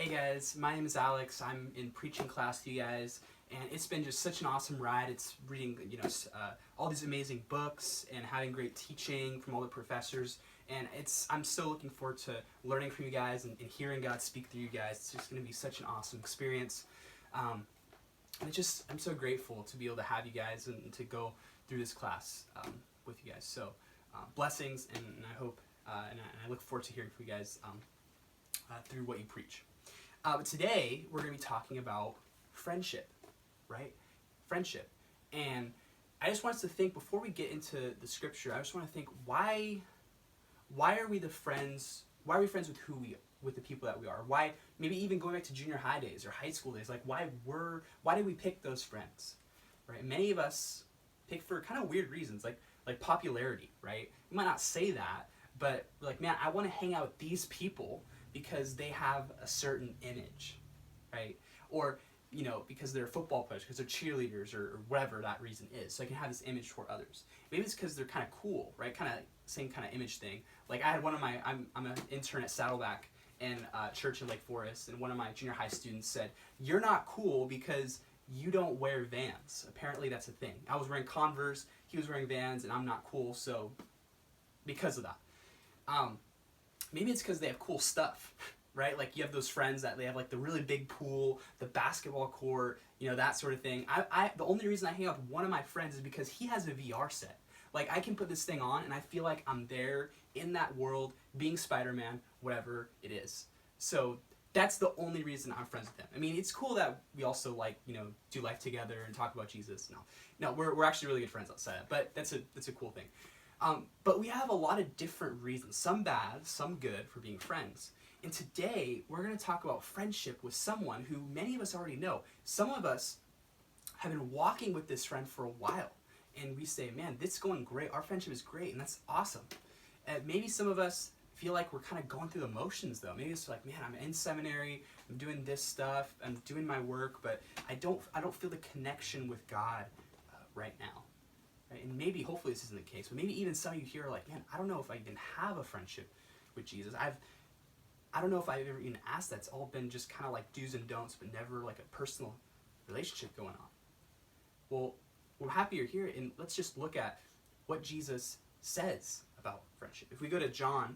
Hey guys, my name is Alex. I'm in preaching class with you guys, and it's been just such an awesome ride. It's reading, all these amazing books and having great teaching from all the professors. And I'm so looking forward to learning from you guys and hearing God speak through you guys. It's just going to be such an awesome experience. And I'm so grateful to be able to have you guys and to go through this class with you guys. So blessings, and I hope, and I look forward to hearing from you guys through what you preach. But today, we're going to be talking about friendship, right? Friendship. And I just want us to think, before we get into the scripture, I just want to think, why are we friends with the people that we are? Why, maybe even going back to junior high days or high school days, like why did we pick those friends, right? Many of us pick for kind of weird reasons, like popularity, right? You might not say that, but like, man, I want to hang out with these people because they have a certain image, right? Or, because they're football players, because they're cheerleaders, or whatever that reason is. So I can have this image toward others. Maybe it's because they're kind of cool, right? Kind of same kind of image thing. Like I had I'm an intern at Saddleback in church in Lake Forest, and one of my junior high students said, "You're not cool because you don't wear Vans." Apparently that's a thing. I was wearing Converse, he was wearing Vans, and I'm not cool, so because of that. Maybe it's because they have cool stuff, right? Like you have those friends that they have like the really big pool, the basketball court, that sort of thing. The only reason I hang out with one of my friends is because he has a VR set. Like I can put this thing on and I feel like I'm there in that world, being Spider-Man, whatever it is. So that's the only reason I'm friends with him. I mean, it's cool that we also do life together and talk about Jesus. No, we're actually really good friends outside, but that's a cool thing. But we have a lot of different reasons, some bad, some good, for being friends. And today, we're going to talk about friendship with someone who many of us already know. Some of us have been walking with this friend for a while, and we say, man, this is going great, our friendship is great, and that's awesome. Maybe some of us feel like we're kind of going through the motions, though. Maybe it's like, man, I'm in seminary, I'm doing this stuff, I'm doing my work, but I don't feel the connection with God right now. Right? And maybe, hopefully this isn't the case, but maybe even some of you here are like, man, I don't know if I even have a friendship with Jesus. I don't know if I've ever even asked that. It's all been just kind of like do's and don'ts, but never like a personal relationship going on. Well, we're happy you're here, and let's just look at what Jesus says about friendship. If we go to John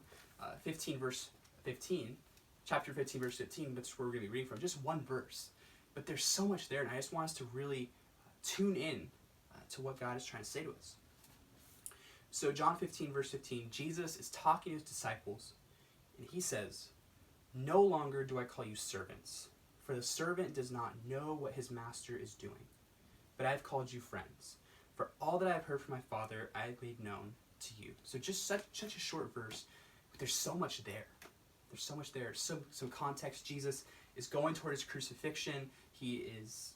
15, verse 15, chapter 15, verse 15, that's where we're going to be reading from, just one verse. But there's so much there, and I just want us to really tune in to what God is trying to say to us. So John 15, verse 15, Jesus is talking to his disciples, and he says, "No longer do I call you servants, for the servant does not know what his master is doing. But I have called you friends, for all that I have heard from my Father I have made known to you." So just such a short verse, but there's so much there. There's so much there. Some context. Jesus is going toward his crucifixion. He is,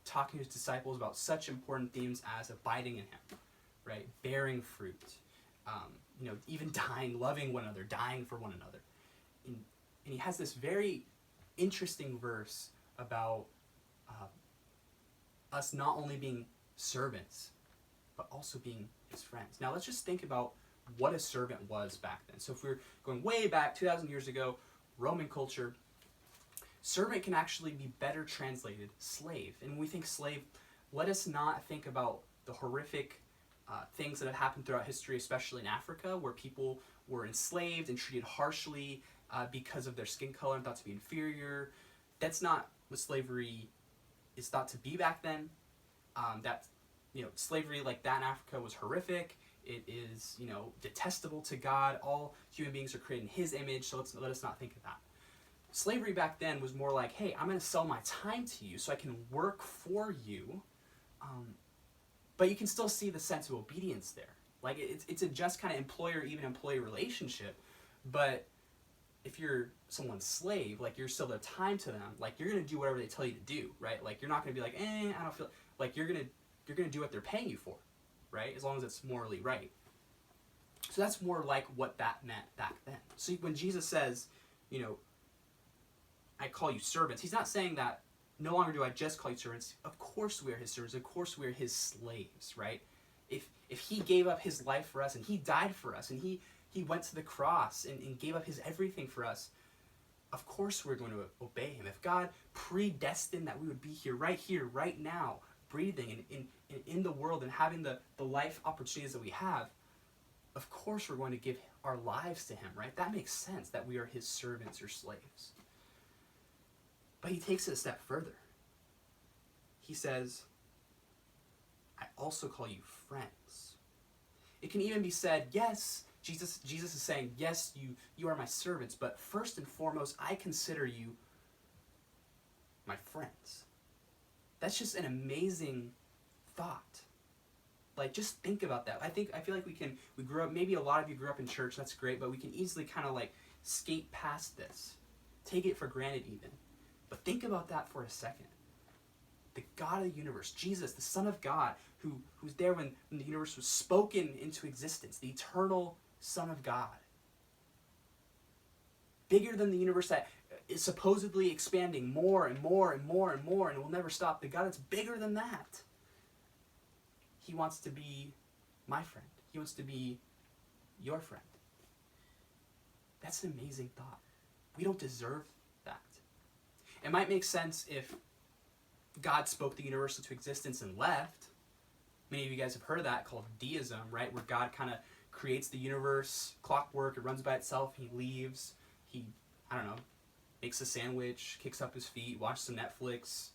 talking to his disciples about such important themes as abiding in him, right? Bearing fruit, even dying, loving one another, dying for one another. And he has this very interesting verse about us not only being servants, but also being his friends. Now let's just think about what a servant was back then. So if we're going way back, 2,000 years ago, Roman culture, servant can actually be better translated slave. And when we think slave, let us not think about the horrific things that have happened throughout history, especially in Africa, where people were enslaved and treated harshly because of their skin color and thought to be inferior. That's not what slavery is thought to be back then. Slavery like that in Africa was horrific. It is, detestable to God. All human beings are created in his image, so let us not think of that. Slavery back then was more like, hey, I'm going to sell my time to you so I can work for you, but you can still see the sense of obedience there. Like it's a just kind of employer, even employee relationship, but if you're someone's slave, like you're still their time to them, like you're going to do whatever they tell you to do, right? Like you're not going to be like, I don't feel, like you're going to do what they're paying you for, right? As long as it's morally right. So that's more like what that meant back then. So when Jesus says, I call you servants, he's not saying that no longer do I just call you servants. Of course we are his servants. Of course we are his slaves, right? If he gave up his life for us and he died for us and he went to the cross and gave up his everything for us, of course we're going to obey him. If God predestined that we would be here, right now, breathing and in the world and having the life opportunities that we have, of course we're going to give our lives to him, right? That makes sense that we are his servants or slaves. But he takes it a step further. He says, I also call you friends. It can even be said, yes, Jesus is saying, yes, you are my servants, but first and foremost, I consider you my friends. That's just an amazing thought. Like, just think about that. I feel like we grew up, maybe a lot of you grew up in church, that's great, but we can easily kind of like skate past this. Take it for granted even. But think about that for a second. The God of the universe, Jesus, the Son of God, who's there when the universe was spoken into existence, the eternal Son of God. Bigger than the universe that is supposedly expanding more and more and more and more and will never stop. The God that's bigger than that. He wants to be my friend. He wants to be your friend. That's an amazing thought. We don't deserve that. It might make sense if God spoke the universe into existence and left. Many of you guys have heard of that, called deism, right? Where God kind of creates the universe, clockwork, it runs by itself, he leaves, he, I don't know, makes a sandwich, kicks up his feet, watches some Netflix,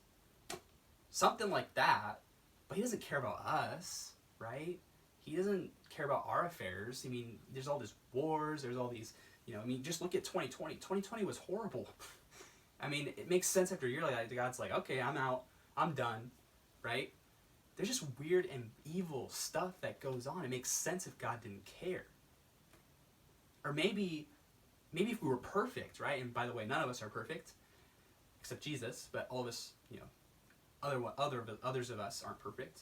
something like that. But he doesn't care about us, right? He doesn't care about our affairs. I mean, there's all these wars, there's all these, just look at 2020. 2020 was horrible. I mean, it makes sense after a year like that. God's like, okay, I'm out, I'm done, right? There's just weird and evil stuff that goes on. It makes sense if God didn't care. Or maybe if we were perfect, right? And by the way, none of us are perfect, except Jesus, but all of us, others of us aren't perfect.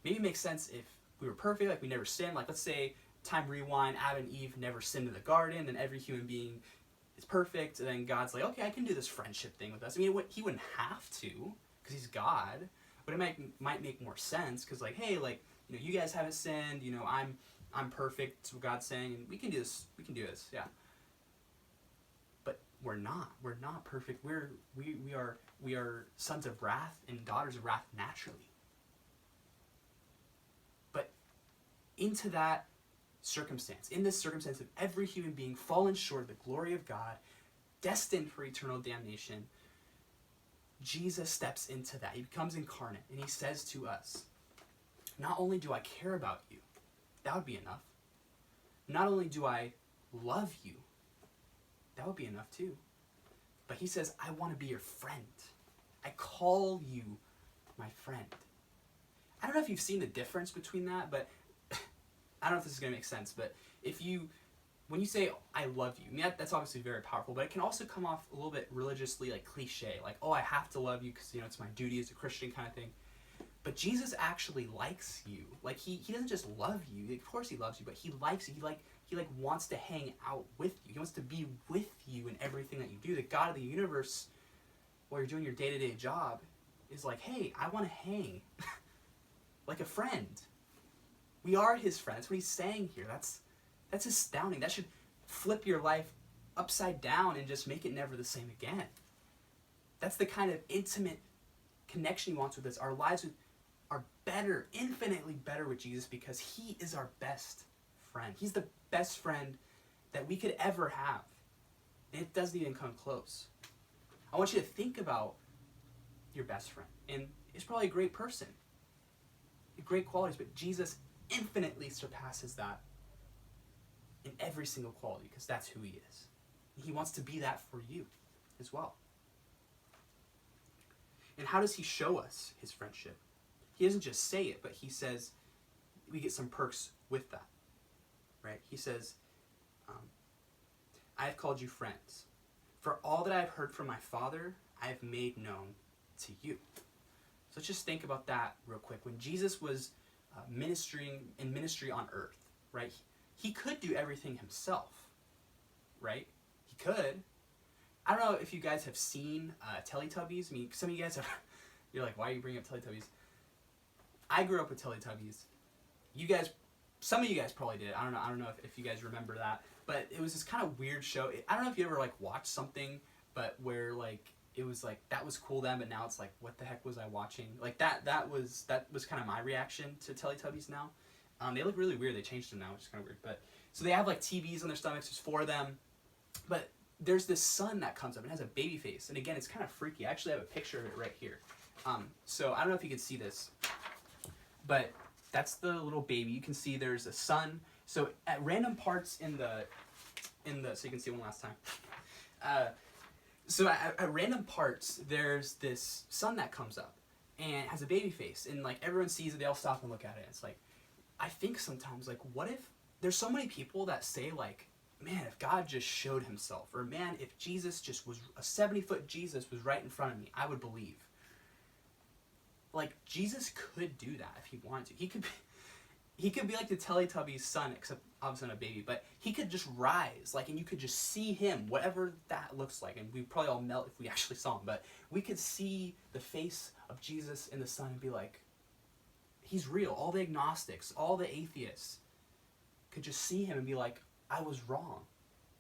Maybe it makes sense if we were perfect, like we never sinned. Like, let's say, time rewind, Adam and Eve never sinned in the garden, and every human being is perfect, and then God's like, okay, I can do this friendship thing with us. I mean, he wouldn't have to, because he's God, but it might make more sense, because like, hey, like, you guys haven't sinned, I'm perfect, that's what God's saying, and we can do this, yeah. But we're not perfect. We are sons of wrath and daughters of wrath naturally. But in this circumstance of every human being fallen short of the glory of God, destined for eternal damnation, Jesus steps into that. He becomes incarnate, and he says to us, not only do I care about you, that would be enough. Not only do I love you, that would be enough too. But he says, I want to be your friend. I call you my friend. I don't know if you've seen the difference between that, but I don't know if this is going to make sense, but when you say, I love you, I mean, that's obviously very powerful, but it can also come off a little bit religiously, like cliche, like, oh, I have to love you because, it's my duty as a Christian kind of thing. But Jesus actually likes you. Like, he doesn't just love you. Of course he loves you, but he likes you. He wants to hang out with you. He wants to be with you in everything that you do. The God of the universe, while you're doing your day-to-day job, is like, hey, I want to hang. Like a friend. We are his friends. That's what he's saying here. That's astounding. That should flip your life upside down and just make it never the same again. That's the kind of intimate connection he wants with us. Our lives are better, infinitely better with Jesus, because he is our best friend. He's the best friend that we could ever have. And it doesn't even come close. I want you to think about your best friend. And it's probably a great person. Great qualities, but Jesus infinitely surpasses that in every single quality, because that's who he is. He wants to be that for you as well. And how does he show us his friendship? He doesn't just say it, but he says we get some perks with that, right? He says, I have called you friends. For all that I have heard from my Father, I have made known to you. So let's just think about that real quick. When Jesus was ministry on earth, right? He could do everything himself, right? He could. I don't know if you guys have seen Teletubbies. I mean, some of you guys have, you're like, why are you bringing up Teletubbies? I grew up with Teletubbies. Some of you guys probably did. I don't know if you guys remember that. But it was this kind of weird show. I don't know if you ever watched something but where like it was like that was cool then, but now it's like what the heck was I watching? Like that was kind of my reaction to Teletubbies now. They look really weird. They changed them now, which is kind of weird. But so they have like TVs on their stomachs. There's 4 of them, but there's this sun that comes up and has a baby face. And again, it's kind of freaky. I actually have a picture of it right here. So I don't know if you can see this, but that's the little baby. You can see there's a sun. So at random parts in the so you can see one last time. So at random parts, there's this sun that comes up and has a baby face, and like everyone sees it, they all stop and look at it. It's like, I think sometimes, like, what if there's so many people that say like, man, if God just showed himself, or man, if Jesus just was a 70-foot Jesus was right in front of me, I would believe. Like, Jesus could do that if he wanted to. He could be like the Teletubbies' son, except obviously not a baby, but he could just rise, like, and you could just see him, whatever that looks like, and we'd probably all melt if we actually saw him, but we could see the face of Jesus in the sun and be like, he's real. All the agnostics, all the atheists could just see him and be like, I was wrong.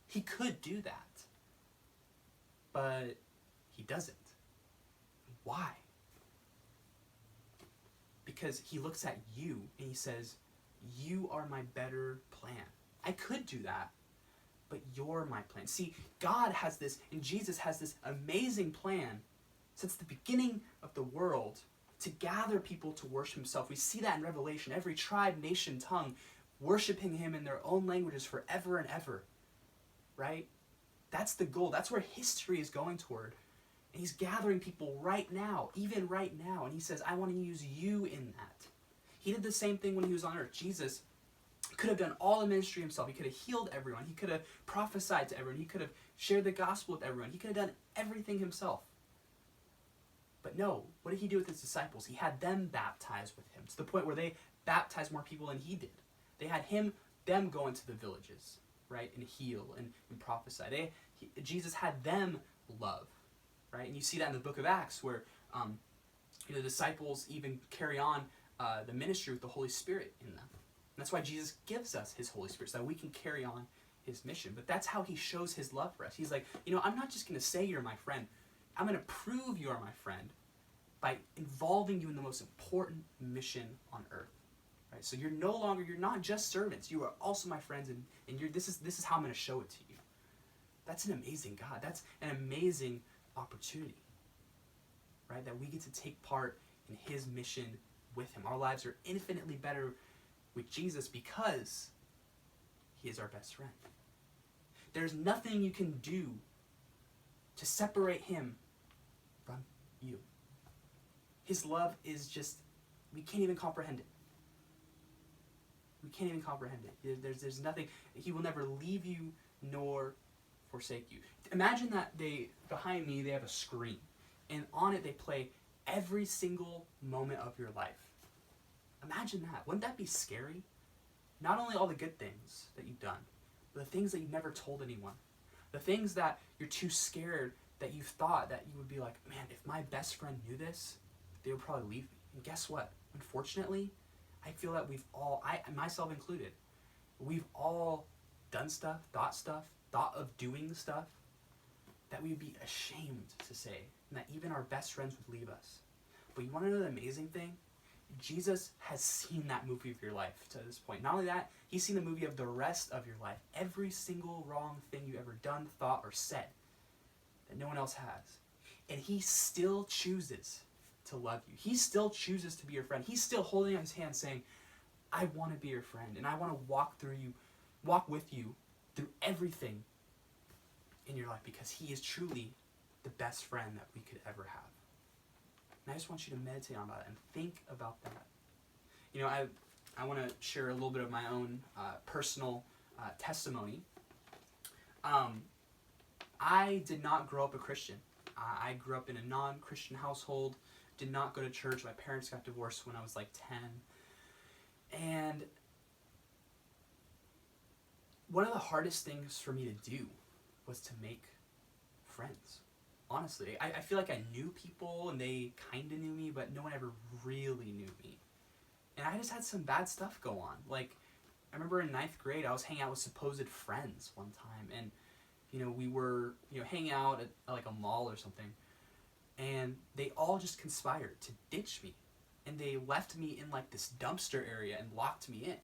He could do that, but he doesn't. Why? Because he looks at you and he says, you are my better plan. I could do that, but you're my plan. See, God has this, and Jesus has this amazing plan since the beginning of the world to gather people to worship himself. We see that in Revelation. Every tribe, nation, tongue, worshiping him in their own languages forever and ever. Right? That's the goal. That's where history is going toward. And he's gathering people right now, even right now. And he says, I want to use you in that. He did the same thing when he was on earth. Jesus could have done all the ministry himself. He could have healed everyone. He could have prophesied to everyone. He could have shared the gospel with everyone. He could have done everything himself. But no, what did he do with his disciples? He had them baptized with him to the point where they baptized more people than he did. They had them go into the villages, right, and heal and prophesy. Jesus had them love, right? And you see that in the book of Acts where the disciples even carry on the ministry with the Holy Spirit in them. And that's why Jesus gives us his Holy Spirit, so that we can carry on his mission. But that's how he shows his love for us. He's like, I'm not just going to say you're my friend. I'm going to prove you are my friend by involving you in the most important mission on earth. Right? So you're not just servants. You are also my friends, and this is how I'm going to show it to you. That's an amazing God. That's an amazing opportunity. Right? That we get to take part in his mission with him. Our lives are infinitely better with Jesus because he is our best friend. There's nothing you can do to separate him from you. His love is just, we can't even comprehend it. We can't even comprehend it. There's nothing, he will never leave you nor forsake you. Imagine that behind me, they have a screen, and on it they play every single moment of your life. Imagine that. Wouldn't that be scary? Not only all the good things that you've done, but the things that you've never told anyone. The things that you're too scared that you've thought that you would be like, man, if my best friend knew this, they would probably leave me. And guess what? Unfortunately, I feel that we've all, myself included, we've all done stuff, thought of doing stuff that we'd be ashamed to say, and that even our best friends would leave us. But you want to know the amazing thing? Jesus has seen that movie of your life to this point. Not only that, he's seen the movie of the rest of your life. Every single wrong thing you ever done, thought, or said that no one else has. And he still chooses to love you. He still chooses to be your friend. He's still holding out his hand saying, I want to be your friend, and I want to walk with you through everything in your life, because he is truly the best friend that we could ever have. And I just want you to meditate on that and think about that. I want to share a little bit of my own personal testimony. I did not grow up a Christian. I grew up in a non-Christian household, did not go to church. My parents got divorced when I was like 10. And one of the hardest things for me to do was to make friends. Honestly, I feel like I knew people and they kind of knew me, but no one ever really knew me. And I just had some bad stuff go on. Like, I remember in 9th grade, I was hanging out with supposed friends one time, and we were, hanging out at like a mall or something, and they all just conspired to ditch me, and they left me in like this dumpster area and locked me in.